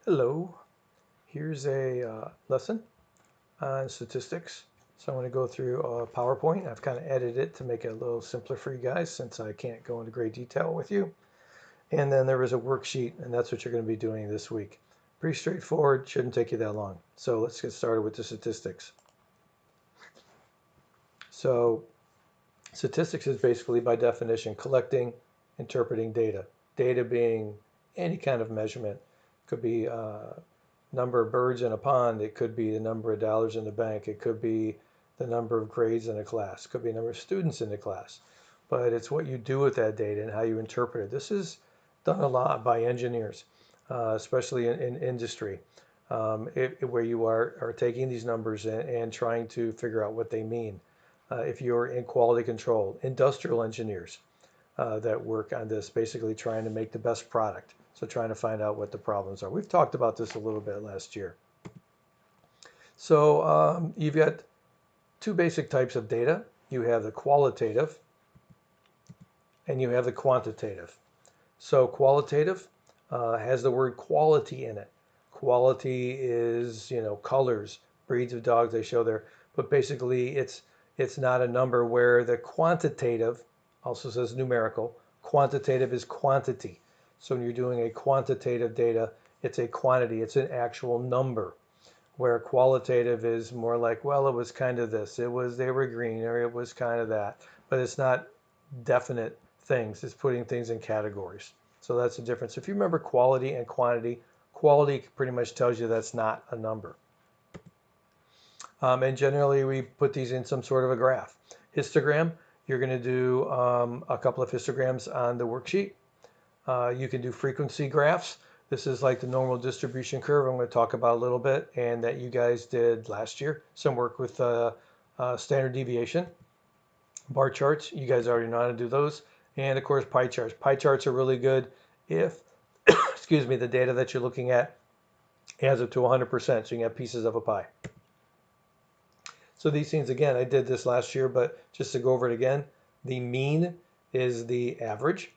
Hello, here's a lesson on statistics. So I'm going to go through PowerPoint. I've kind of edited it to make it a little simpler for you guys since I can't go into great detail with you. And then there is a worksheet, and that's what you're going to be doing this week. Pretty straightforward, shouldn't take you that long. So let's get started with the statistics. So statistics is basically by definition collecting, interpreting data. Data being any kind of measurement. Could be number of birds in a pond. It could be the number of dollars in the bank. It could be the number of grades in a class. It could be the number of students in the class. But it's what you do with that data and how you interpret it. This is done a lot by engineers, especially in industry, where you are taking these numbers and trying to figure out what they mean. If you're in quality control, industrial engineers that work on this, basically trying to make the best product. So trying to find out what the problems are. We've talked about this a little bit last year. So you've got two basic types of data. You have the qualitative and you have the quantitative. So qualitative has the word quality in it. Quality is, colors, breeds of dogs they show there, but basically it's not a number, where the quantitative also says numerical. Quantitative is quantity. So when you're doing a quantitative data, it's a quantity, it's an actual number. Where qualitative is more like, well, it was kind of this, they were green, or it was kind of that, but it's not definite things. It's putting things in categories. So that's the difference. If you remember quality and quantity, quality pretty much tells you that's not a number. And generally we put these in some sort of a graph. Histogram, you're going to do a couple of histograms on the worksheet. You can do frequency graphs. This is like the normal distribution curve I'm going to talk about a little bit, and that you guys did last year. Some work with standard deviation. Bar charts, you guys already know how to do those. And of course, pie charts. Pie charts are really good if, excuse me, the data that you're looking at adds up to 100%, so you can have pieces of a pie. So these things, again, I did this last year, but just to go over it again, the mean is the average,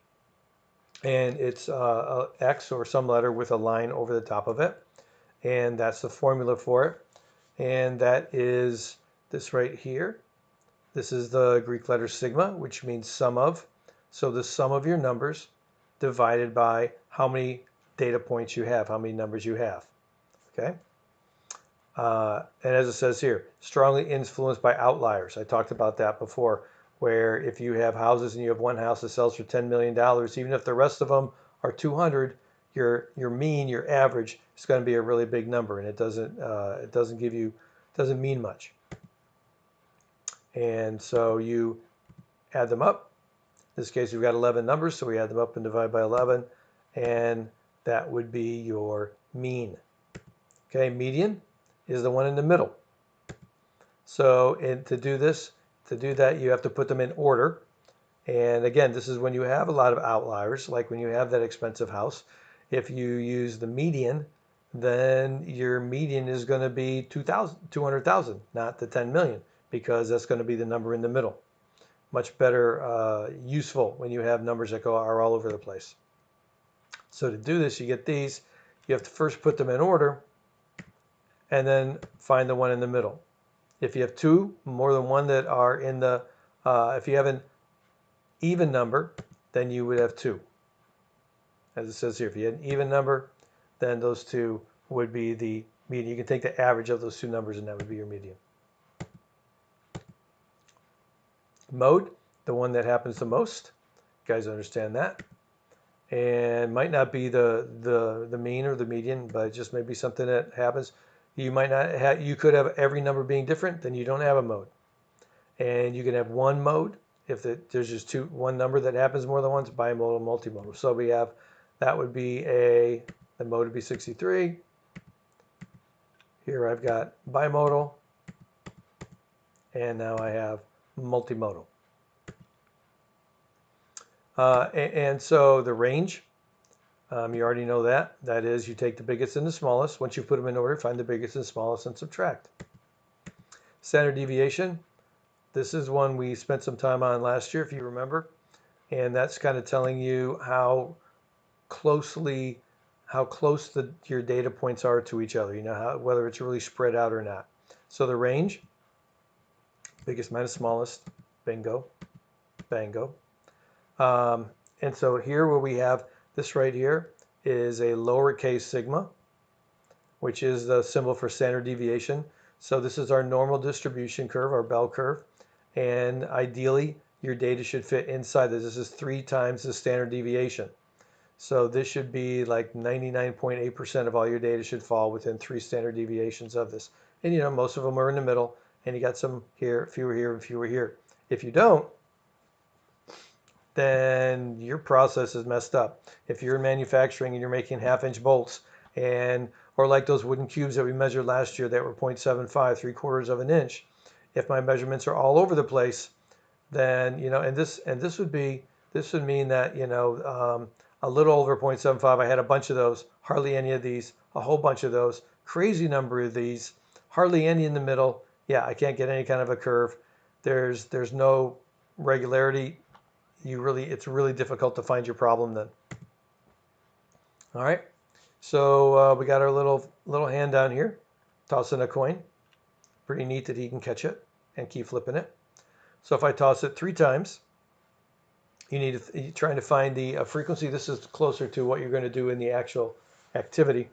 and it's X or some letter with a line over the top of it, and that's the formula for it. And that is this right here. This is the Greek letter sigma, which means sum of. So the sum of your numbers divided by how many data points you have, how many numbers you have. Okay. And as it says here, strongly influenced by outliers. I talked about that before, where if you have houses and you have one house that sells for $10 million, even if the rest of them are 200, your mean, your average is going to be a really big number, and it doesn't mean much. And so you add them up. In this case, we've got 11 numbers, so we add them up and divide by 11, and that would be your mean. Okay, median is the one in the middle. So to do that, you have to put them in order. And again, this is when you have a lot of outliers, like when you have that expensive house. If you use the median, then your median is going to be 200,000, not the 10 million, because that's going to be the number in the middle. Much better useful when you have numbers that are all over the place. So to do this, you get these. You have to first put them in order, and then find the one in the middle. If you have two, more than one that are in the, if you have an even number, then you would have two. As it says here, if you had an even number, then those two would be the median. You can take the average of those two numbers, and that would be your median. Mode, the one that happens the most. You guys understand that. And might not be the mean or the median, but just maybe something that happens. You might not have, you could have every number being different, then you don't have a mode. And you can have one mode if there's just one number that happens more than once, bimodal, multimodal. So we have, that would be the mode would be 63. Here I've got bimodal, and now I have multimodal. And so the range, you already know that. That is, you take the biggest and the smallest. Once you put them in order, find the biggest and smallest and subtract. Standard deviation, this is one we spent some time on last year, if you remember. And that's kind of telling you how closely how close your data points are to each other, whether it's really spread out or not. So the range, biggest minus smallest, bingo, bango. And so here where we have this right here is a lowercase sigma, which is the symbol for standard deviation. So this is our normal distribution curve, our bell curve. And ideally, your data should fit inside this. This is 3 times the standard deviation. So this should be like 99.8% of all your data should fall within 3 standard deviations of this. And most of them are in the middle, and you got some here, fewer here, and fewer here. If you don't, then your process is messed up. If you're in manufacturing and you're making 1/2-inch bolts, or like those wooden cubes that we measured last year that were 0.75, 3/4 of an inch, if my measurements are all over the place, then and this would mean that a little over 0.75. I had a bunch of those, hardly any of these, a whole bunch of those, crazy number of these, hardly any in the middle. Yeah, I can't get any kind of a curve. There's no regularity. It's really difficult to find your problem then. All right, so we got our little hand down here, tossing a coin. Pretty neat that he can catch it and keep flipping it. So if I toss it 3 times, you're trying to find the frequency. This is closer to what you're going to do in the actual activity.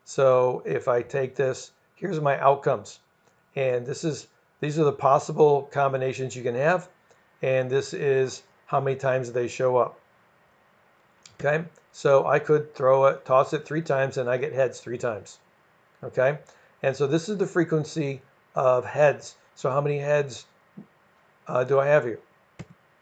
So if I take this, here's my outcomes, and these are the possible combinations you can have, and this is how many times they show up. Okay, so I could toss it 3 times, and I get heads 3 times. Okay, and so this is the frequency of heads. So how many heads do I have here?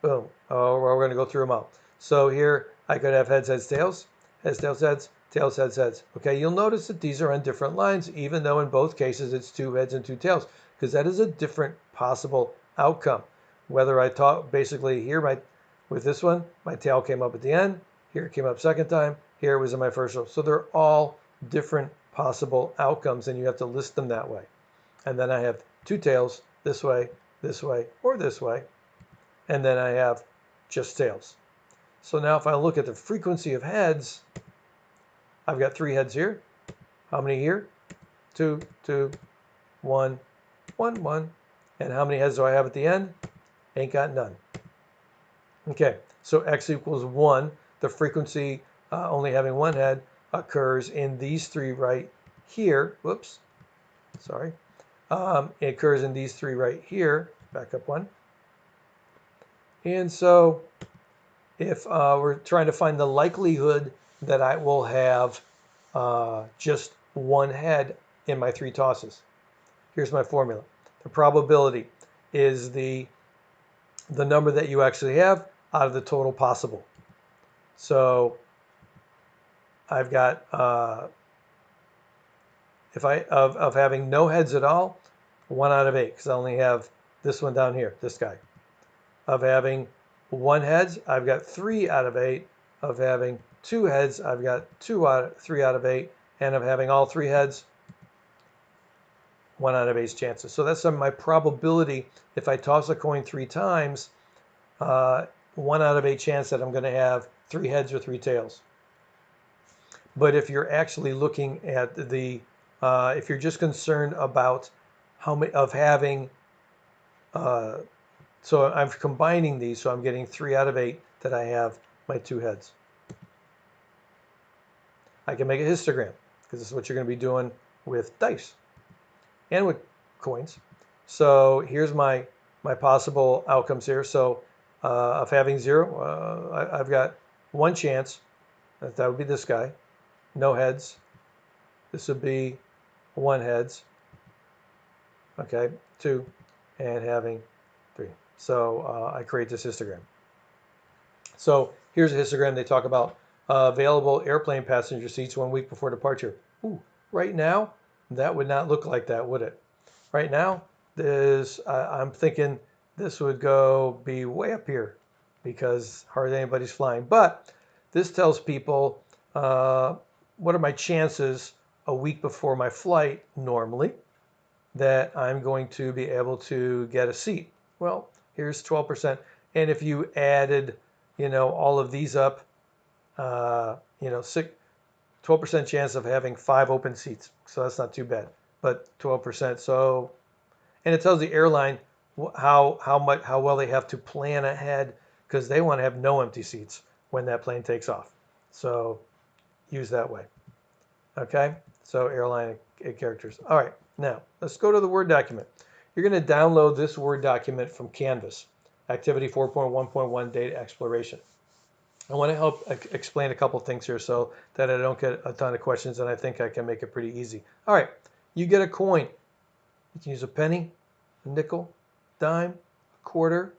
Boom. Oh, we're going to go through them all. So here I could have heads, heads, tails, heads, tails, heads, tails, heads, heads. Okay, you'll notice that these are on different lines, even though in both cases it's 2 heads and 2 tails, because that is a different possible outcome. Whether I basically here, with this one, my tail came up at the end, here it came up second time, here it was in my first row. So they're all different possible outcomes, and you have to list them that way. And then I have 2 tails, this way, or this way. And then I have just tails. So now if I look at the frequency of heads, I've got 3 heads here. How many here? 2, 2, 1, 1, 1. And how many heads do I have at the end? Ain't got none. Okay, so x equals 1. The frequency only having 1 head occurs in these 3 right here. Whoops, sorry. It occurs in these 3 right here. Back up 1. And so if we're trying to find the likelihood that I will have just 1 head in my 3 tosses, here's my formula. The probability is the number that you actually have out of the total possible. So I've got, of having no heads at all, 1 out of 8, because I only have this one down here, this guy. Of having 1 heads, I've got 3 out of 8. Of having 2 heads, I've got 3 out of 8. And of having all 3 heads, 1 out of 8 chances. So that's my probability. If I toss a coin 3 times, 1 out of 8 chance that I'm going to have 3 heads or 3 tails. But if you're actually looking at if you're just concerned about how many of having, so I'm combining these, so I'm getting 3 out of 8 that I have my 2 heads. I can make a histogram, because this is what you're going to be doing with dice and with coins. So here's my possible outcomes here. So of having 0, I've got 1 chance. That would be this guy. No heads. This would be 1 heads. Okay, 2, and having 3. So I create this histogram. So here's a histogram. They talk about available airplane passenger seats 1 week before departure. Ooh, right now, that would not look like that, would it? Right now, I'm thinking this would be way up here because hardly anybody's flying. But this tells people what are my chances a week before my flight normally that I'm going to be able to get a seat. Well, here's 12%. And if you added, all of these up, 12% chance of having 5 open seats. So that's not too bad, but 12%. So, and it tells the airline how well they have to plan ahead because they want to have no empty seats when that plane takes off. So use that way. Okay, so airline characters. All right, now let's go to the Word document. You're going to download this Word document from Canvas, Activity 4.1.1 Data Exploration. I want to help explain a couple things here so that I don't get a ton of questions, and I think I can make it pretty easy. All right, you get a coin. You can use a penny, a nickel, dime, a quarter,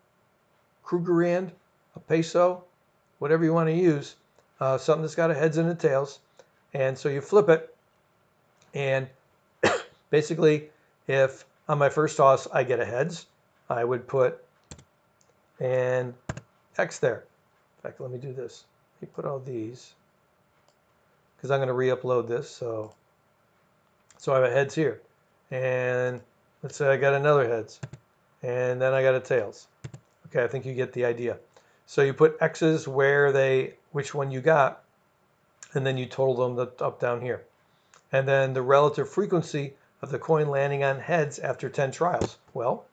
Krugerrand, a peso, whatever you want to use, something that's got a heads and a tails. And so you flip it, and basically, if on my first toss I get a heads, I would put an X there. In fact, let me do this. Let me put all these, because I'm going to re-upload this. So I have a heads here. And let's say I got another heads. And then I got a tails. Okay, I think you get the idea. So you put X's which one you got, and then you total them up down here. And then the relative frequency of the coin landing on heads after 10 trials. Well,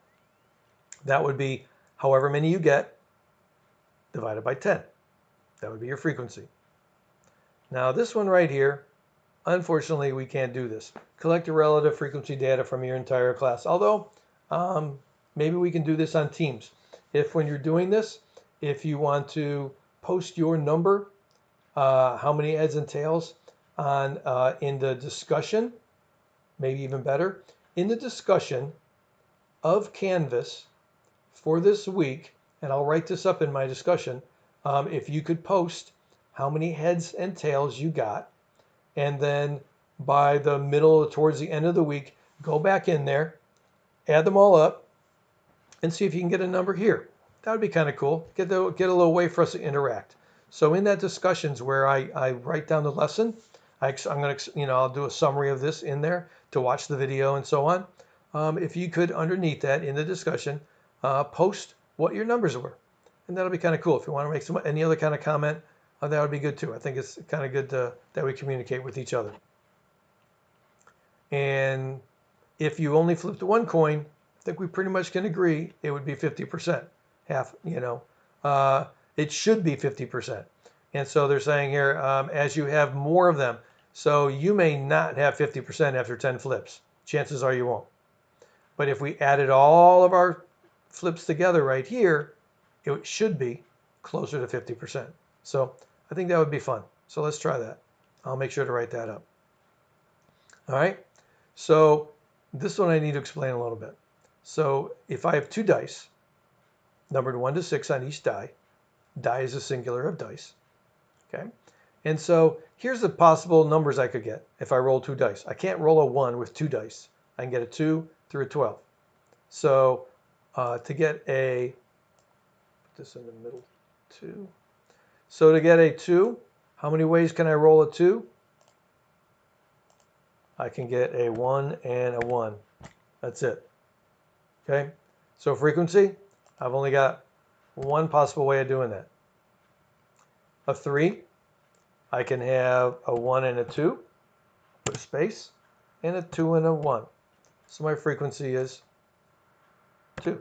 that would be however many you get divided by 10. That would be your frequency. Now this one right here, unfortunately we can't do this. Collect the relative frequency data from your entire class. Although maybe we can do this on Teams. If when you're doing this, if you want to post your number, how many heads and tails on in the discussion, maybe even better, in the discussion of Canvas for this week, and I'll write this up in my discussion, if you could post how many heads and tails you got, and then by the middle or towards the end of the week, go back in there, add them all up, and see if you can get a number here. That would be kind of cool. Get a little way for us to interact. So in that discussions where I write down the lesson, I'm going to, I'll do a summary of this in there to watch the video and so on. If you could, underneath that in the discussion, post what your numbers were. And that'll be kind of cool. If you want to make any other kind of comment, that would be good too. I think it's kind of good that we communicate with each other. And if you only flipped one coin, I think we pretty much can agree it would be 50%. Half, it should be 50%. And so they're saying here, as you have more of them, so you may not have 50% after 10 flips. Chances are you won't. But if we added all of our flips together right here, it should be closer to 50%. So I think that would be fun. So let's try that. I'll make sure to write that up. All right. So this one I need to explain a little bit. So if I have 2 dice, numbered 1 to 6 on each die is a singular of dice. Okay. And so here's the possible numbers I could get if I roll 2 dice. I can't roll a 1 with 2 dice. I can get a 2 through a 12. So to get a, put this in the middle, 2. So to get a 2, how many ways can I roll a 2? I can get a 1 and a 1. That's it. Okay. So frequency, I've only got one possible way of doing that. A 3, I can have a 1 and a 2 with a space, and a 2 and a 1. So my frequency is 2.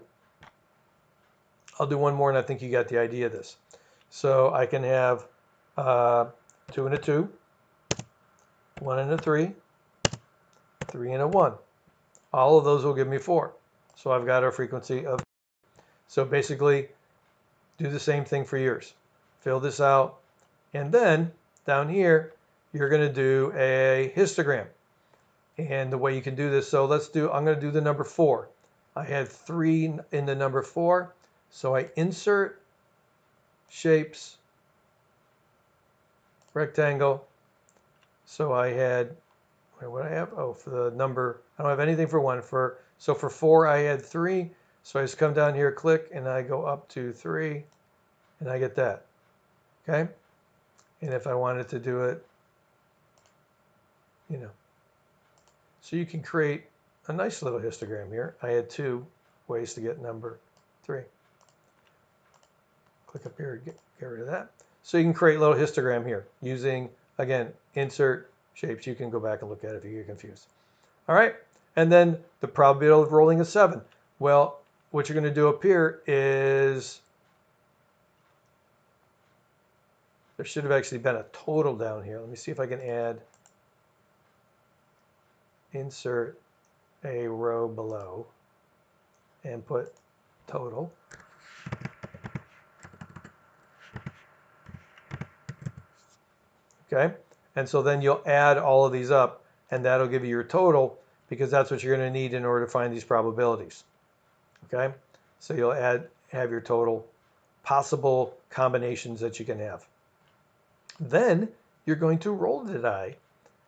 I'll do one more, and I think you got the idea of this. So I can have 2 and a 2, 1 and a 3, 3 and a 1. All of those will give me 4. So I've got a frequency of. So basically, do the same thing for yours. Fill this out, and then down here, you're going to do a histogram. And the way you can do this, so I'm going to do the number 4. I had 3 in the number 4, so I insert shapes, rectangle. So I had, what do I have? Oh, for the number, I don't have anything for 1. So for 4, I had 3. So I just come down here, click, and I go up to 3, and I get that. Okay? And if I wanted to do it, so you can create a nice little histogram here. I had 2 ways to get number 3. Click up here, get rid of that. So you can create a little histogram here using Again, insert shapes. You can go back and look at it if you get confused. All right, and then the probability of rolling a 7. Well, what you're going to do up here is, there should have actually been a total down here. Let me see if I can add, insert a row below and put total. Okay, and so then you'll add all of these up, and that'll give you your total, because that's what you're going to need in order to find these probabilities. Okay, so you'll have your total possible combinations that you can have. Then you're going to roll the die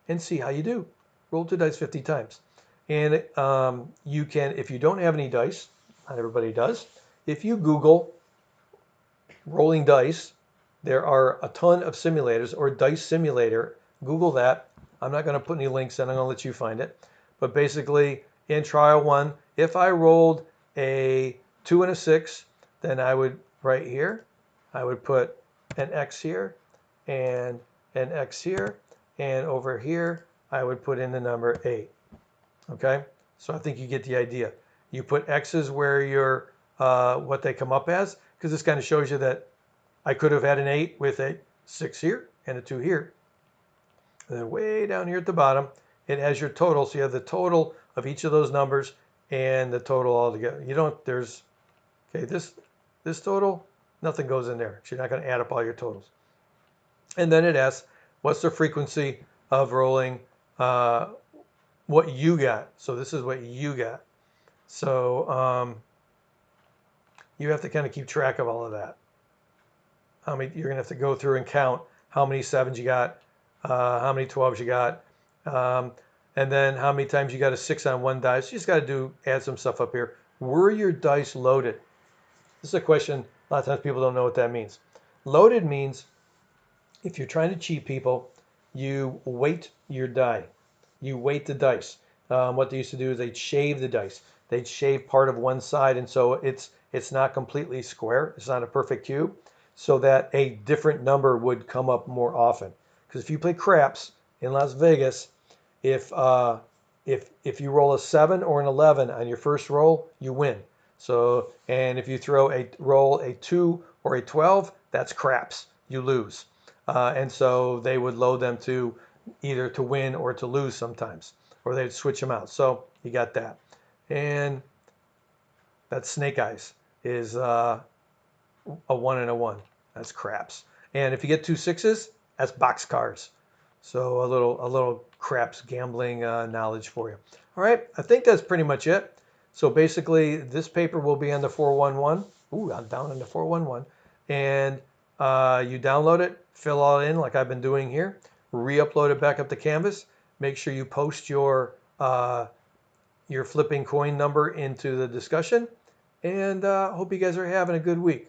and see how you do. Roll 2 dice 50 times. And you can, if you don't have any dice, not everybody does, if you Google rolling dice, there are a ton of simulators, or dice simulator. Google that. I'm not going to put any links in. I'm going to let you find it. But basically, in trial 1, if I rolled a 2 and a 6, then I would, right here, I would put an X here and an X here. And over here, I would put in the number 8. Okay? So I think you get the idea. You put X's where your what they come up as, because this kind of shows you that I could have had an 8 with a 6 here and a 2 here. And then way down here at the bottom, it has your total. So you have the total of each of those numbers and the total all together. You don't, there's, okay, this total, nothing goes in there. So you're not going to add up all your totals. And then it asks, what's the frequency of rolling what you got? So this is what you got. So you have to kind of keep track of all of that. You're going to have to go through and count how many 7s you got, how many 12s you got, and then how many times you got a 6 on one die. So you just got to add some stuff up here. Were your dice loaded? This is a question a lot of times people don't know what that means. Loaded means if you're trying to cheat people, you weight your die. You weight the dice. What they used to do is they'd shave the dice. They'd shave part of one side, and so it's not completely square. It's not a perfect cube, so that a different number would come up more often. Because if you play craps in Las Vegas, if you roll a 7 or an 11 on your first roll, you win. So, and if you roll a 2 or a 12, that's craps. You lose. And so they would load them to either to win or to lose sometimes, or they'd switch them out. So you got that. And that's snake eyes is a 1 and a 1. That's craps. And if you get 2 6s, that's boxcars. So a little craps gambling knowledge for you. All right, I think that's pretty much it. So basically, this paper will be on the 411. Ooh, I'm down on the 411. And you download it, fill all in like I've been doing here, re-upload it back up to Canvas. Make sure you post your flipping coin number into the discussion. And hope you guys are having a good week.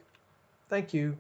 Thank you.